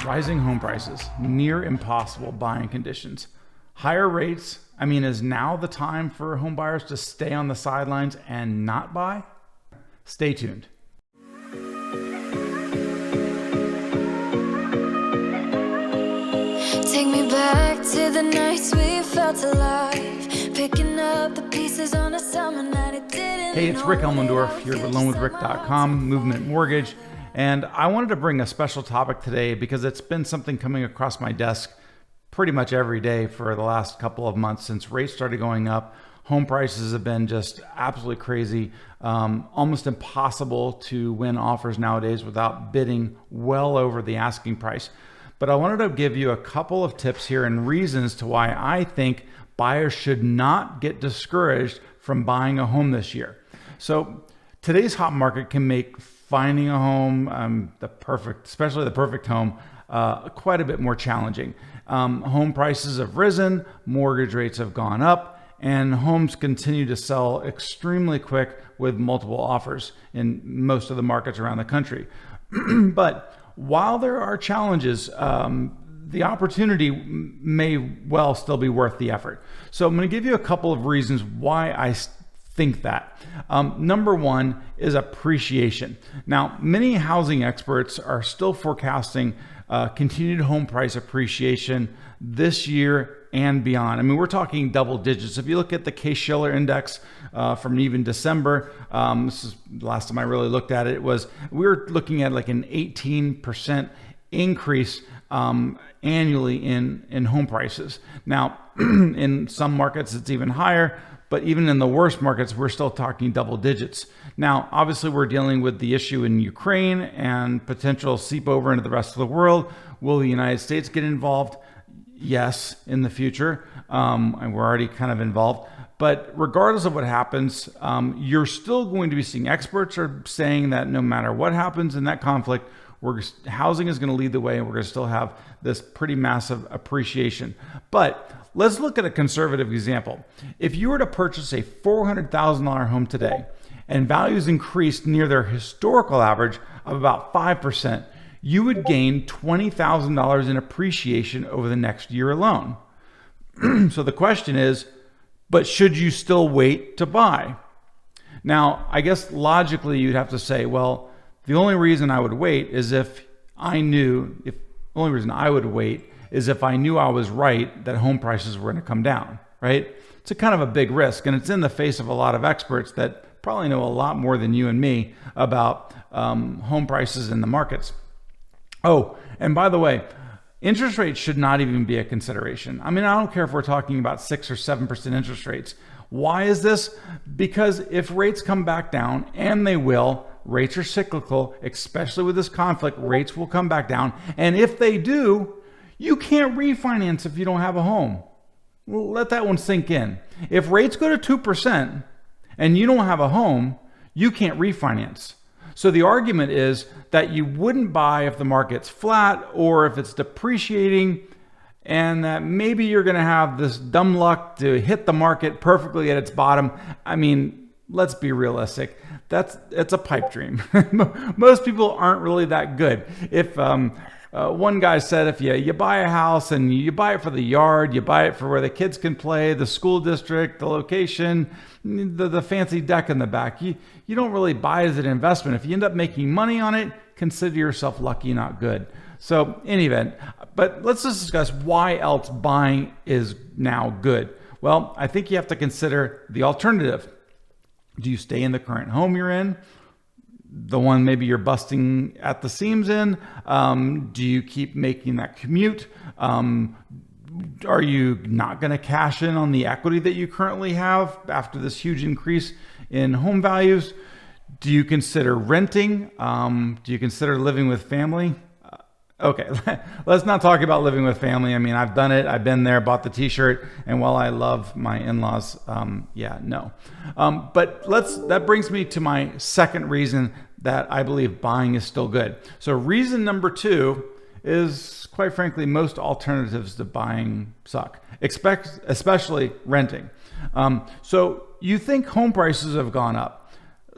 Rising home prices, near impossible buying conditions. Higher rates, is now the time for home buyers to stay on the sidelines and not buy? Stay tuned. Take me back to the nights we felt alive, picking up the pieces on a summer night. It didn't. Hey, it's Rick Elmendorf here with loanwithrick.com, Movement Mortgage. And I wanted to bring a special topic today because it's been something coming across my desk pretty much every day for the last couple of months since rates started going up. Home prices have been just absolutely crazy, almost impossible to win offers nowadays without bidding well over the asking price. But I wanted to give you a couple of tips here and reasons to why I think buyers should not get discouraged from buying a home this year. So today's hot market can make finding a home, especially the perfect home, quite a bit more challenging. Home prices have risen, mortgage rates have gone up, and homes continue to sell extremely quick with multiple offers in most of the markets around the country. But while there are challenges, the opportunity may well still be worth the effort. So I'm going to give you a couple of reasons why I think that. Number one is appreciation. Now, many housing experts are still forecasting continued home price appreciation this year and beyond. We're talking double digits. If you look at the Case-Shiller index from even December, this is the last time I really looked at it, we were looking at like an 18% increase annually in home prices. Now, in some markets, it's even higher. But even in the worst markets, we're still talking double digits. Now, obviously, we're dealing with the issue in Ukraine and potential seep over into the rest of the world. Will the United States get involved? Yes, in the future. And we're already kind of involved. But regardless of what happens, you're still going to be seeing experts are saying that no matter what happens in that conflict, housing is going to lead the way and we're going to still have this pretty massive appreciation. But let's look at a conservative example. If you were to purchase a $400,000 home today and values increased near their historical average of about 5%, you would gain $20,000 in appreciation over the next year alone. So the question is, but should you still wait to buy? Now, I guess logically you'd have to say, well, the only reason I would wait is if I knew I was right that home prices were going to come down, right? It's a kind of a big risk, and it's in the face of a lot of experts that probably know a lot more than you and me about home prices in the markets. Oh, and by the way, interest rates should not even be a consideration. I don't care if we're talking about 6 or 7% interest rates. Why is this? Because if rates come back down, and they will, rates are cyclical, especially with this conflict, rates will come back down. And if they do, you can't refinance if you don't have a home. Let that one sink in. If rates go to 2% and you don't have a home, you can't refinance. So the argument is that you wouldn't buy if the market's flat or if it's depreciating, and that maybe you're going to have this dumb luck to hit the market perfectly at its bottom. Let's be realistic. It's a pipe dream. Most people aren't really that good. If one guy said, if you buy a house and you buy it for the yard, you buy it for where the kids can play, the school district, the location, the fancy deck in the back, you don't really buy it as an investment. If you end up making money on it, consider yourself lucky, not good. So in any event, but let's just discuss why else buying is now good. Well, I think you have to consider the alternative. Do you stay in the current home you're in? The one maybe you're busting at the seams in? Do you keep making that commute? Are you not going to cash in on the equity that you currently have after this huge increase in home values? Do you consider renting? Do you consider living with family? Okay, let's not talk about living with family. I've done it. I've been there, bought the t-shirt. And while I love my in-laws, no. But that brings me to my second reason that I believe buying is still good. So reason number 2 is, quite frankly, most alternatives to buying suck, especially renting. So you think home prices have gone up.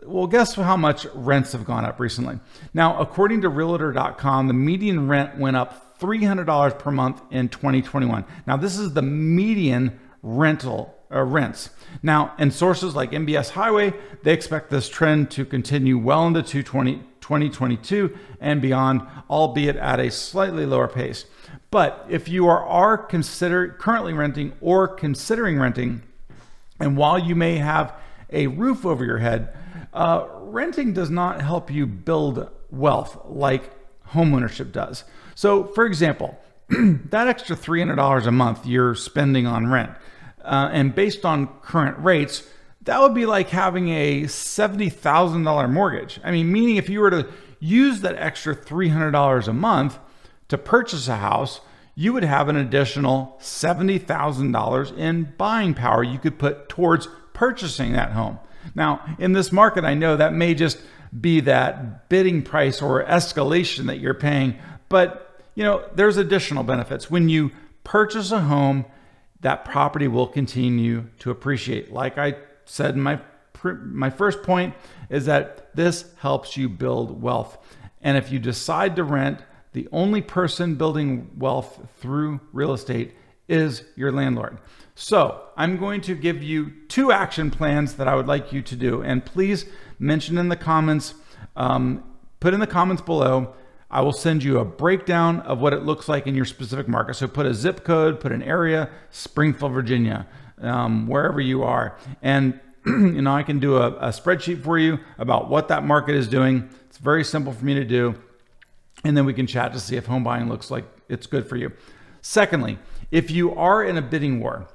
Well, guess how much rents have gone up recently? Now, according to Realtor.com, the median rent went up $300 per month in 2021. Now, this is the median rents. Now, in sources like MBS Highway, they expect this trend to continue well into 2022 and beyond, albeit at a slightly lower pace. But if you are currently renting or considering renting, and while you may have a roof over your head, renting does not help you build wealth like homeownership does. So, for example, that extra $300 a month you're spending on rent, and based on current rates, that would be like having a $70,000 mortgage. I mean, meaning if you were to use that extra $300 a month to purchase a house, you would have an additional $70,000 in buying power you could put towards purchasing that home. Now, in this market, I know that may just be that bidding price or escalation that you're paying, but there's additional benefits. When you purchase a home, that property will continue to appreciate. Like I said in my first point, is that this helps you build wealth. And if you decide to rent, the only person building wealth through real estate is your landlord. So I'm going to give you 2 action plans that I would like you to do. And please mention in the comments, put in the comments below. I will send you a breakdown of what it looks like in your specific market. So put a zip code, put an area, Springfield, Virginia, wherever you are. And I can do a spreadsheet for you about what that market is doing. It's very simple for me to do. And then we can chat to see if home buying looks like it's good for you. Secondly, if you are in a bidding war,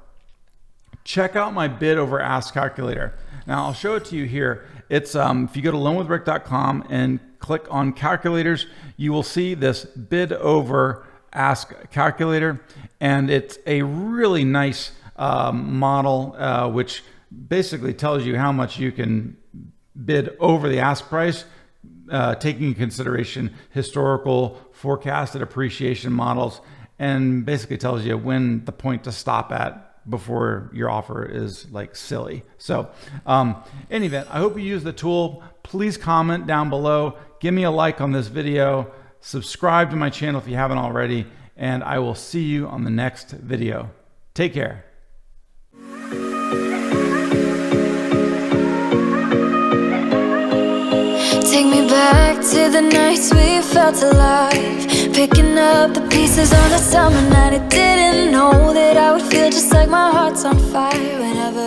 check out my bid over ask calculator. Now I'll show it to you here. It's if you go to loanwithrick.com and click on calculators, you will see this bid over ask calculator, and it's a really nice model which basically tells you how much you can bid over the ask price, taking into consideration historical forecasted appreciation models, and basically tells you when the point to stop at before your offer is like silly. So in any event, I hope you use the tool. Please comment down below, give me a like on this video, subscribe to my channel if you haven't already, and I will see you on the next video. Take care. Take me back to the nights we felt alive, picking up the pieces on a summer night. I didn't know that I would feel just like my heart's on fire whenever